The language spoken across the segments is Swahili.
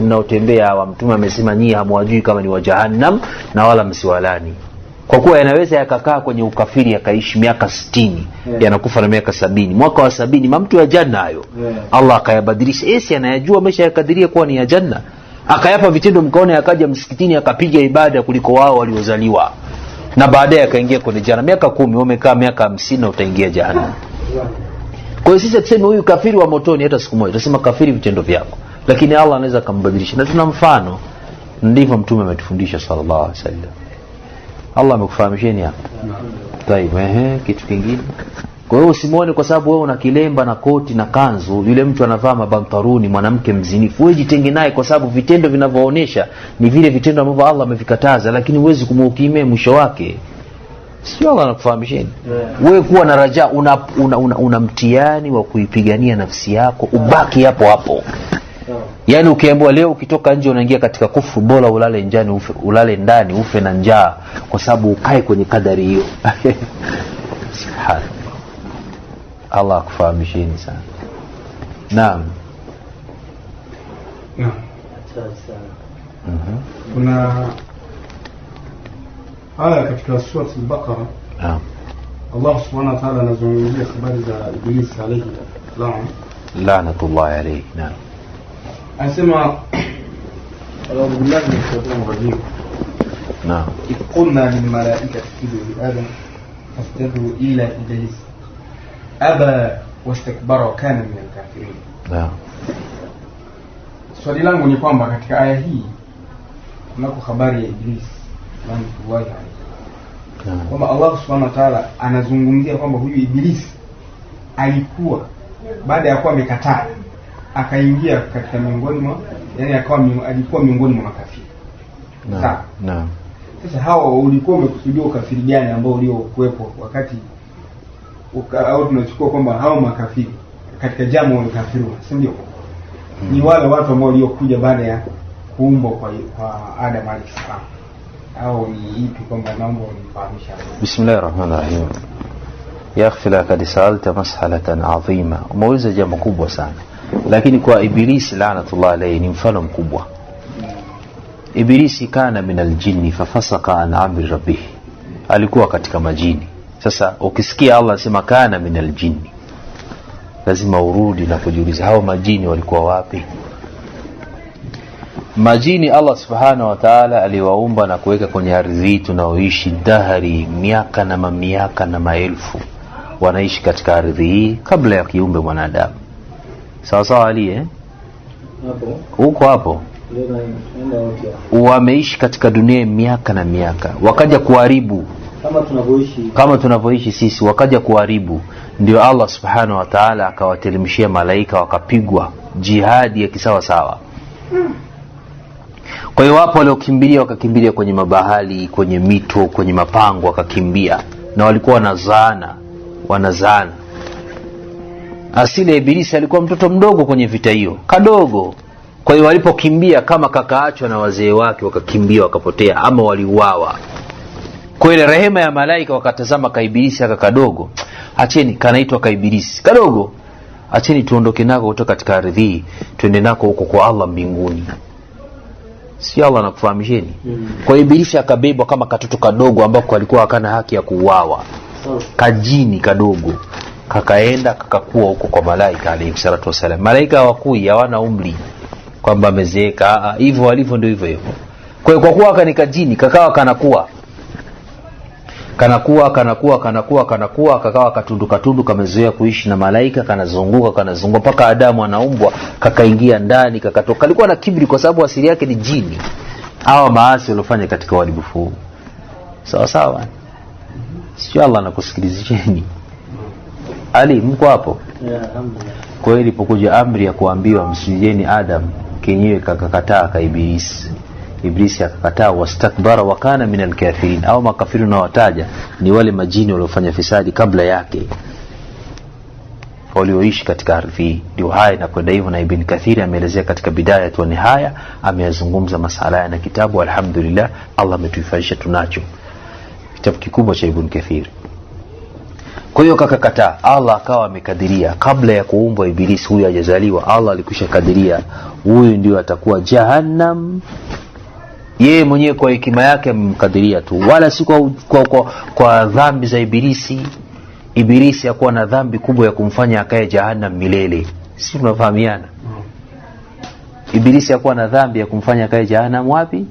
mnaotembea wa Mtume amesema nyinyi hamwajui kama ni wa jahannam na wala msiwalani. Kwa kuwa yanaweza yakakaa kwenye ukafiri yakaishi miaka 60, yanakufa na miaka 70. Mwaka wa 70 mtu ya janna hayo. Allah akayabadilisha. Esi anayajua mesha yakadiria kuwa ni ya janna. Akayapa vitendo mkaone akaja msikitini akapiga ibada kuliko wao waliozaliwa. Na baadaye akaingia kwenye janna. Miaka 10 umekaa miaka 50 na utaingia jahannam. Kwa hiyo sisi tuseme huyu kafiri wa motoni hata siku moja. Tutasema kafiri vitendo vyako. Lakini Allah anaweza kumbadilisha. Na tuna mfano. Ndivyo Mtume ametufundisha sallallahu alaihi wasallam. Allah amekufahamisheni hapa. Tayeb, kitu kingine. Kwa hiyo usimuone kwa sababu wewe una kilemba na koti na kanzu, yule mtu anavaa mabantaruni mwanamke mzinifu. Wewe jitenge naye kwa sababu vitendo vinavyoonesha ni vile vitendo ambavyo Allah amevikataza, lakini huwezi kumhukimia mwisho wake. Sio Allah anakufahamisheni. Wewe kuwa na raja, una mtihani wa kuipigania nafsi yako, ubaki hapo hapo. Yaani ukiambiwa leo ukitoka nje unaingia katika kufuru, bora ulale njani ulale ndani ufe na njaa kwa sababu ukae kwenye kadari hiyo. Subhan. Allah akufahamisheni sana. Naam. Naam. Kuna aya katika sura al-Baqara. Naam. Allah subhanahu wa ta'ala anazungumzia habari za Iblis alayhi la'natullah alayhi. Naam. Anasema a'udhu billahi minash shaitanir rajim. Naam. Qulna lil malaikati isjudu li Adam fasjadu ila Iblis aba wastakbara wa kana min al-kafirin. Naam. Swali langu ni kwamba katika aya hii kunako habari ya Iblis la'natullahi alayhi. Kwamba Allah subhanahu wa ta'ala anazungumzia kwamba huyu Iblis alikuwa baada ya kuwa amekataa akaingia katika miongoni mwa, yani alikuwa miongoni mwa makafiri. Naam. Naam. Sasa hao ulikuwa umekusudia ukafiri gani ambao uliokuepo wakati au tunachukua kwamba hao makafiri katika jamu wa kafiru, si ndio? Ni wale watu ambao waliokuja baada ya kuumbwa kwa Adam alayhi salam. Au ni ipi kwamba naomba unifahamisha. Bismillahirrahmanirrahim. Ya akhi laqad sa'alta mas'alatan 'azima. Umeuliza jambo kubwa sana. Lakini kwa Iblis la'natullah alayhi ni mfano mkubwa. Ibilisi kana minal jinni fafasaka an amri rabbih. Alikuwa katika majini. Sasa ukisikia Allah anasema kana minal jinni, lazima urudi na kujiuliza hao majini walikuwa wapi? Majini Allah subhanahu wa ta'ala aliwaumba na kuweka kwenye ardhi tunaoishi dahari, miaka na mamiaka na maelfu. Wanaishi katika ardhi hii kabla ya kiumbe mwanadamu. Sawa sawa Ali hapo. Huko hapo. Wameishi katika dunia miaka na miaka. Wakaja kuharibu kama tunavyoishi sisi, wakaja kuharibu. Ndio Allah subhanahu wa ta'ala akawatelemshia malaika wakapigwa jihadi ya kisawa sawa. Kwa hiyo wapo waliokimbilia wakakimbilia kwenye mabahari, kwenye mito, kwenye mapango wakakimbia, na walikuwa wanazana. Asili ya Ibilisi alikuwa mtoto mdogo kwenye vita hiyo, kadogo. Kwa hiyo walipokimbia kama kakaachwa na wazee wake wakakimbia wakapotea ama waliuawa. Kwa ile rehema ya malaika wakatazama Kaibilisi aka kadogo. Acheni kanaitwa Kaibilisi kadogo. Acheni tuondoke nako kutoka katika ardhi, twende nako huko kwa Allah mbinguni. Si Allah anakufahamisheni. Kwa hiyo Ibilisi akabebwa kama katoto kadogo ambako alikuwa hakana haki ya kuuawa. Kajini kadogo. Kakaenda kakakua huko kwa malaika alayhi salatu wasallam. Malaika hawakui, hawana umri kwamba amezeeka, hivyo walivyo ndio hivyo hivyo. Kwa hiyo kwa kuwa kanika jini kakawa kanakuwa kakawa katundu kamezoea kuishi na malaika, kanazunguka mpaka Adamu anaumbwa kakaingia ndani kakatoka. Kalikuwa na kibri kwa sababu asili yake ni jini. Hawa maasi waliofanya katika uharibifu. Sawa sawa. Sio Allah anakusikilizeni. Ali mko hapo? Alhamdulillah. Kwa hiyo ilipokuja amri ya kuambiwa msijeni Adam, kenyewe kakakataa Kaibilisi. Ibilisi akakataa, wastakbara wa kana minal kafirin. Au makafiru na wataja ni wale majini waliofanya fisadi kabla yake, walioishi katika ardhi. Ndio haya na kwenda hivyo, na Ibn Kathir ameelezea katika Bidaya wa Nihaya, ameyazungumza masala ya na kitabu. Alhamdulillah, Allah ametuifanisha tunacho kitabu kikubwa cha Ibn Kathir. Kwa hiyo kakakataa. Allah akawa amekadiria kabla ya kuumbwa Ibilisi huyu hajazaliwa, Allah alikwisha kadiria huyu ndio atakuwa Jahannam. Yeye mwenyewe kwa hekima yake amemkadiria tu, wala si kwa dhambi za Ibilisi. Ibilisi hakuwa na dhambi kubwa ya kumfanya akae Jahannam milele. Si tunafahamiana? Ibilisi hakuwa na dhambi ya kumfanya akae Jahannam wapi?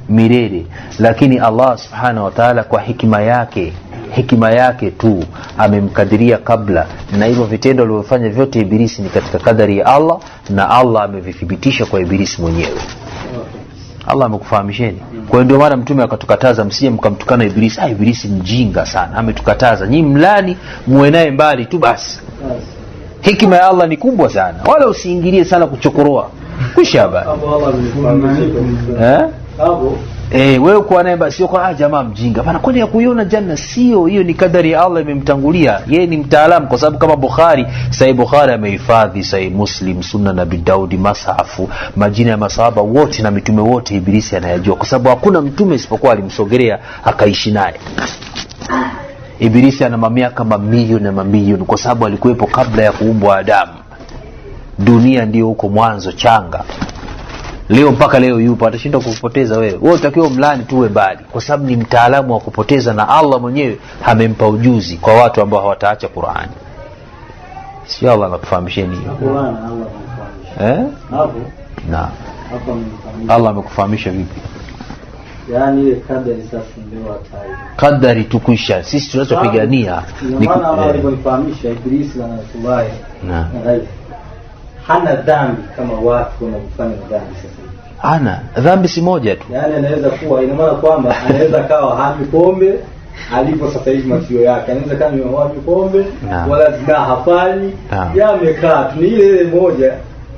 Milele. Lakini Allah subhanahu wa ta'ala kwa hekima yake tu amemkadiria kabla, na hivyo vitendo alivyofanya vyote Ibilisi ni katika kadari ya Allah, na Allah amevithibitisha kwa Ibilisi mwenyewe. Allah amekufahamisheni. Kwa hiyo ndio maana mtume akatukataza msije mkamtukana Ibilisi. Ibilisi mjinga sana, ametukataza nyinyi mlani muwe naye mbali tu basi. Hekima ya Allah ni kubwa sana, wala usiingilie sana kuchokoroa kushaba. Wewe kwa naye basi sio kwa jamaa mjinga bana, kwani ya kuiona janna sio hiyo, ni kadari ya Allah imemtangulia. Yeye ni mtaalamu, kwa sababu kama Sahih Bukhari amehifadhi, Sahih Muslim, Sunna Nabii Daudi, masahafu, majina ya masahaba wote na mitume wote Ibilisi anayajua, kwa sababu hakuna mtume isipokuwa alimsogelea akaishi naye. Ibilisi ana miaka mamilioni na mamilioni, kwa sababu alikuwepo kabla ya kuumbwa Adamu. Dunia ndio huko mwanzo changa. Leo mpaka leo yupo, atashinda kukupoteza wewe. Wewe utakiwa mlani tuwe mbali, kwa sababu ni mtaalamu wa kupoteza, na Allah mwenyewe amempa ujuzi kwa watu ambao hawataacha Qur'ani. Sio Allah anakufahamisheni hiyo. Allah hapo. Na hapo Allah amekufahamisha vipi? Yaani ile kadari sasa ndio hatari. Kadari tukisha. Sisi tunachopigania ni maana alivyofahamisha Ibilisi na Rasulullah. Na hana dhambi kama watu wanafanya dhambi sasa. Ana dhambi si moja tu. Yaani anaweza kuwa, ina maana kwamba anaweza kawa hanywi pombe alipo sasa hivi masio yake, anaweza kama hanywi pombe wala zina hafanyi, yamekaa tu ni ile moja.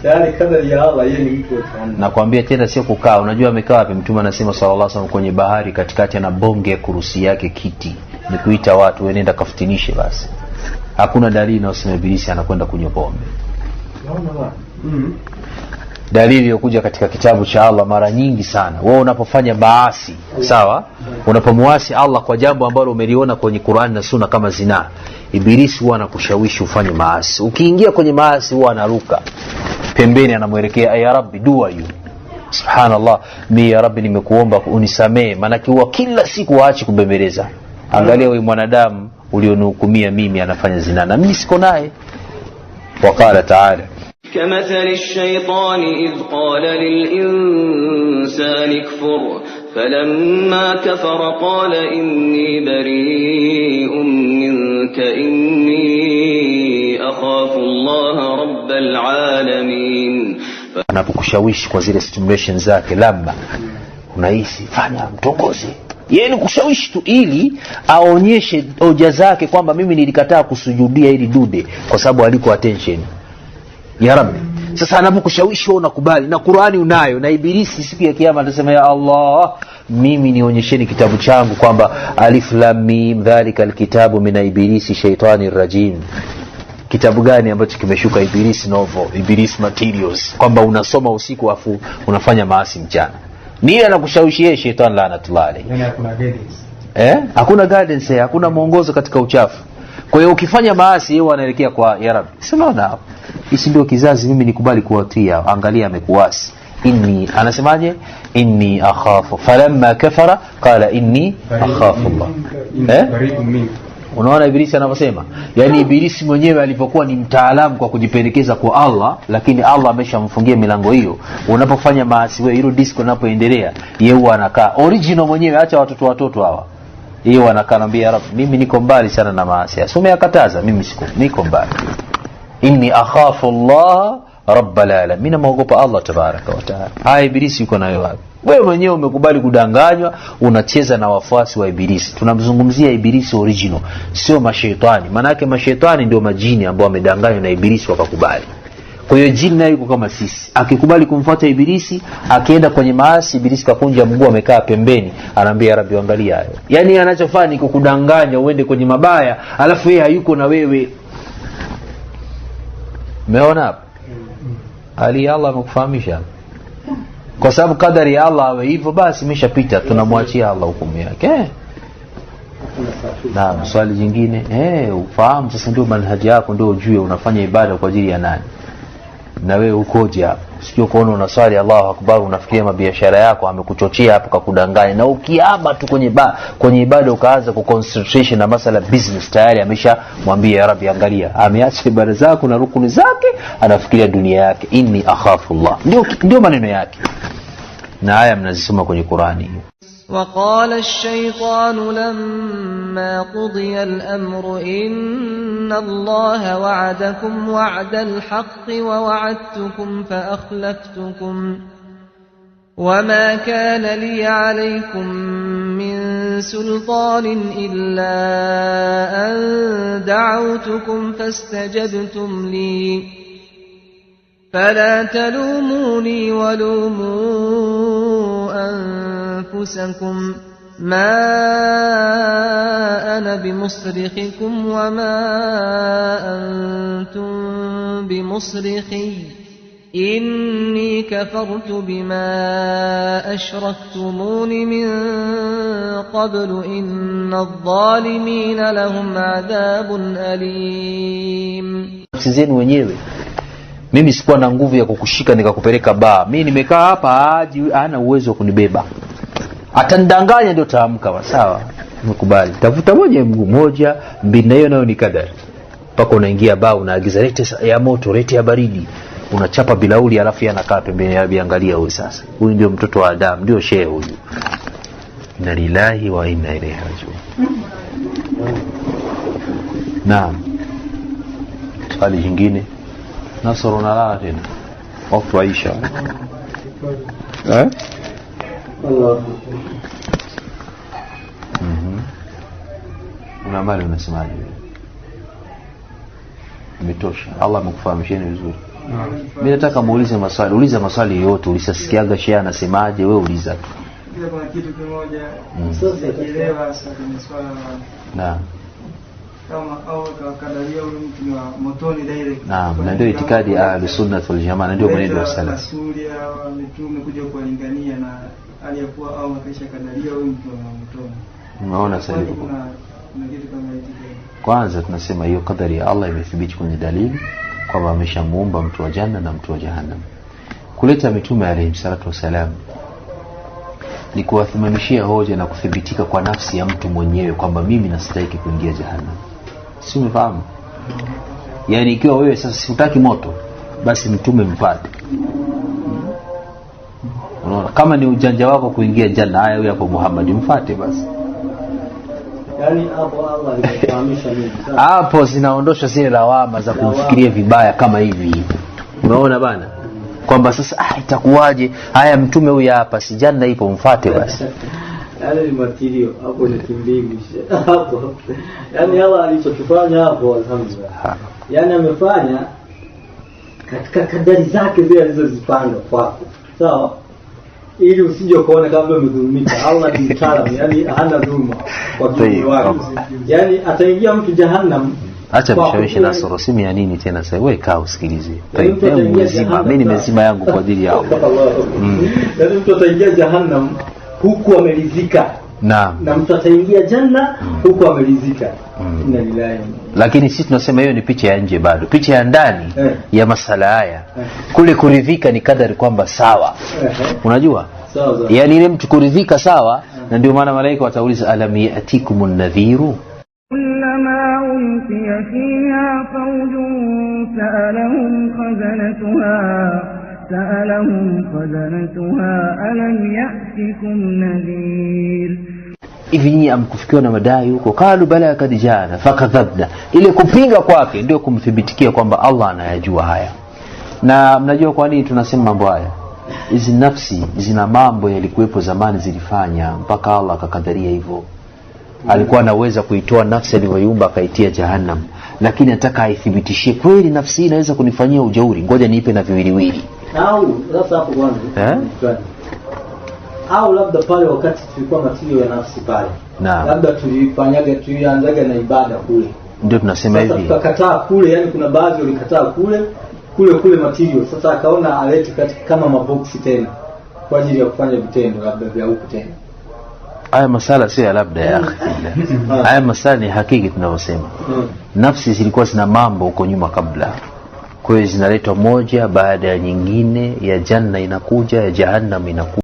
Tayari kadari ya Allah, yeye ni mtu wa sana. Nakwambia tena sio kukaa. Unajua amekaa wapi? Mtume anasema sallallahu alaihi wasallam kwenye bahari katikati ana bonge kurusi yake kiti. Ni kuita watu wenenda kafutinishe basi. Hakuna dalili inayosema Ibilisi anakwenda kunywa pombe. Naona bwana. Dalili iliyokuja katika kitabu cha Allah mara nyingi sana. Wewe unapofanya maasi, sawa? Unapomwasi Allah kwa jambo ambalo umeliona kwenye Qur'an na Sunna kama zina, Ibilisi huwa anakushawishi ufanye maasi. Ukiingia kwenye maasi huwa anaruka pembeni, anamwelekea ya Rabbi, dua hiyo. Subhanallah, mimi ya Rabbi nimekuomba unisamee, maana huwa kila siku waachi kubembeleza. Angalia wewe mwanadamu ulionihukumia mimi anafanya zina na mimi siko naye. Waqala ta'ala كمثل الشيطان إذ قال للإنسان اكفر فلما كفر قال إني بريء منك إني أخاف الله رب العالمين. anapokushawishi kwa zile stimulation zake, labda unahisi fanya mtongoze, yeye ni kushawishi tu ili aonyeshe hoja zake kwamba mimi nilikataa kusujudia ili dude kwa sababu aliko attention ya Rabbi. Sasa anapokushawishi wewe unakubali, na Qur'ani unayo, na Ibilisi siku ya kiyama atasema ya Allah, mimi nionyesheni kitabu changu kwamba alif lam mim dhalika alkitabu min ibilisi shaytanir rajim. Kitabu gani ambacho kimeshuka Ibilisi novel, Ibilisi materials, kwamba unasoma usiku afu unafanya maasi mchana? Nini anakushawishi yeye? Shetani laanatullah alayhi. Yani hakuna guidance. Hakuna guidance, hakuna mwongozo katika uchafu. Kwa hiyo ukifanya maasi yeye anaelekea kwa ya Rabbi. Unaona hapo? Hisi ndio kizazi mimi nikubali kuwatia. Angalia amekuasi. Anasemaje? Inni akhafu. Falamma kafara qala inni akhafu Allah. Unaona Ibilisi anavyosema? Yaani Ibilisi mwenyewe alipokuwa ni mtaalamu kwa kujipendekeza kwa Allah, lakini Allah ameshamfungia milango hiyo. Unapofanya maasi wewe, hilo disco linapoendelea, yeye anakaa original mwenyewe, acha watoto hawa. Yeye anakaa anambia ya Rabbi, mimi niko mbali sana na maasi. Asumeyakataza, mimi niko mbali. Inni akhafu Allah rabbal alamin. Mimi naogopa Allah tabaraka wa taala. Ibilisi yuko nayo wapi? Wewe mwenyewe umekubali kudanganywa, unacheza na wafuasi wa Ibilisi. Tunamzungumzia Ibilisi original, sio mashaitani. Maana yake mashaitani ndio majini ambao wamedanganywa na Ibilisi wakakubali. Kwa hiyo jini naye yuko kama sisi. Akikubali kumfuata Ibilisi, akienda kwenye maasi, Ibilisi kakunja mguu amekaa pembeni, anaambia Rabbi angalia hayo. Yaani anachofanya ni kukudanganya uende kwenye mabaya, alafu yeye hayuko na wewe. Umeona hapo? Ali Allah amekufahamisha. Kwa sababu kadari ya Allah awe hivyo basi imeshapita, tunamwachia Allah hukumu yake. Na swali jingine, ufahamu sasa ndio manhaji yako, ndio ujue unafanya ibada kwa ajili ya nani. Na wewe ukoje hapo? Sio kuona unaswali Allahu Akbar unafikiria mabiashara yako amekuchochea hapo kakudanganya. Na ukiama tu kwenye ibada ukaanza kuconcentration na masala business, tayari ameshamwambia ya Rabbi angalia, ameacha ibada zako na rukuni zake, anafikiria dunia yake. Inni akhafu Allah. Ndio maneno yake. Na haya mnazisoma kwenye Qur'ani. وقال الشيطان لما قضي الأمر إن الله وعدكم وعد الحق ووعدتكم فأخلفتكم وما كان لي عليكم من سلطان إلا أن دعوتكم فاستجبتم لي فلا تلوموني ولوموا أنفسكم ما أنا بمصرخكم وما أنتم بمصرخي إني كفرت بما أشركتمون من قبل إن الظالمين لهم عذاب أليم. Sizeni wenyewe mimi sikuwa na nguvu ya kukushika nikakupeleka baa. Mimi nimekaa hapa hana uwezo wa kunibeba. Atandanganya ndio taamka sawa. Nikubali. Tafuta moja mguu moja, mbina hiyo nayo ni kadari. Paka unaingia baa unaagiza lete ya moto, lete ya baridi. Unachapa bilauli alafu anakaa pembeni anaangalia huyu sasa. Huyu ndio mtoto wa Adam, ndio shehe huyu. Inna lillahi wa inna ilaihi rajiun. Naam. Swali jingine. Nasoro nalala tena wakati wa Isha. Una mali unasemaje? Imetosha. Allah amekufahamisheni vizuri. Mimi nataka muulize maswali. Uliza maswali yote. Ulishasikiaga shehe anasemaje, wewe uliza tu. Kuna kitu kimoja. Sasa kielewa sasa ni swala na kama au kadaria ule mtu wa motoni direct. Naam, na ndio itikadi ya Sunnah wal Jamaa, ndio mwenendo wa salaf. Rasuli au mitume kuja kualingania na aliyakuwa au akaisha kadaria ule mtu wa motoni. Unaona sasa hivi. Kuna kitu kama itikadi. Kwanza tunasema hiyo kadari ya Allah imethibiti kwenye dalili kwamba ameshamuumba mtu wa janna na mtu wa jahannam. Kuleta mitume alayhi salatu wasalam ni kuwathimamishia hoja na kuthibitika kwa nafsi ya mtu mwenyewe kwamba mimi nastahili kuingia jahannam. Si umefahamu? Yaani ikiwa wewe sasa sitaki moto, basi mtume mpate. Unaona, kama ni ujanja wako kuingia janna, haya huyo hapo Muhammad mfuate basi. Yaani hapo Allah alikufahamisha mimi. Hapo zinaondosha zile lawama za kumfikiria vibaya kama hivi. Unaona bana? Kwamba sasa itakuwaje? Haya mtume huyu hapa si janna ipo mfuate basi. Yale ni matirio hapo ni kimbingu hapo. Yaani Allah alichokifanya hapo alhamdulillah. Yaani amefanya katika kadari zake zile alizozipanga kwako. Sawa? Ili usije kuona kama umedhulumika. Allah ni mtaalamu, yani hana dhulma kwa kiumbe wake. Yaani ataingia mtu jahannam. Acha mshawishi Nasoro, simu ya nini tena sasa? Wewe kaa usikilize. Mimi nimezima yangu kwa ajili yao. Yaani mtu ataingia jahannam huku amelizika. Naam. Na mtu ataingia janna huku amelizika. Inna lillahi. Lakini sisi tunasema hiyo ni picha ya nje bado. Picha ya ndani ya masala haya. Kule kuridhika ni kadari kwamba sawa. Unajua? Sawa. Yaani ile mtu kuridhika sawa, na ndio maana malaika watauliza alam ya'tikumun nadhiru? كلما ألقي فيها فوج سألهم خزنتها ألم يأتكم نذير. Hivi nyinyi amkufikiwa na madai huko, kalu bala kad jana fakadhabna. Ile kupinga kwake ndio kumthibitikia kwamba Allah anayajua haya. Na mnajua kwa nini tunasema mambo haya? Hizi nafsi zina mambo yalikuwepo zamani zilifanya mpaka Allah akakadharia hivyo. Alikuwa anaweza kuitoa nafsi aliyoiumba akaitia jahannam, lakini nataka aithibitishie kweli nafsi inaweza kunifanyia ujauri, ngoja niipe na viwiliwili. Au sasa hapo kwanza au labda pale wakati tulikuwa matio ya nafsi pale, labda tulianzaga na ibada kule, ndio tunasema hivi tukakataa kule. Yani kuna baadhi walikataa kule material. Sasa akaona alete kama maboksi tena kwa ajili ya kufanya vitendo labda vya huko tena. haya masala sio ya labda ya akhi. Haya masala ni hakiki tunavyosema. Nafsi zilikuwa zina mambo huko nyuma kabla. Kwa hiyo zinaletwa moja baada ya nyingine, ya janna inakuja, ya jahannam inakuja.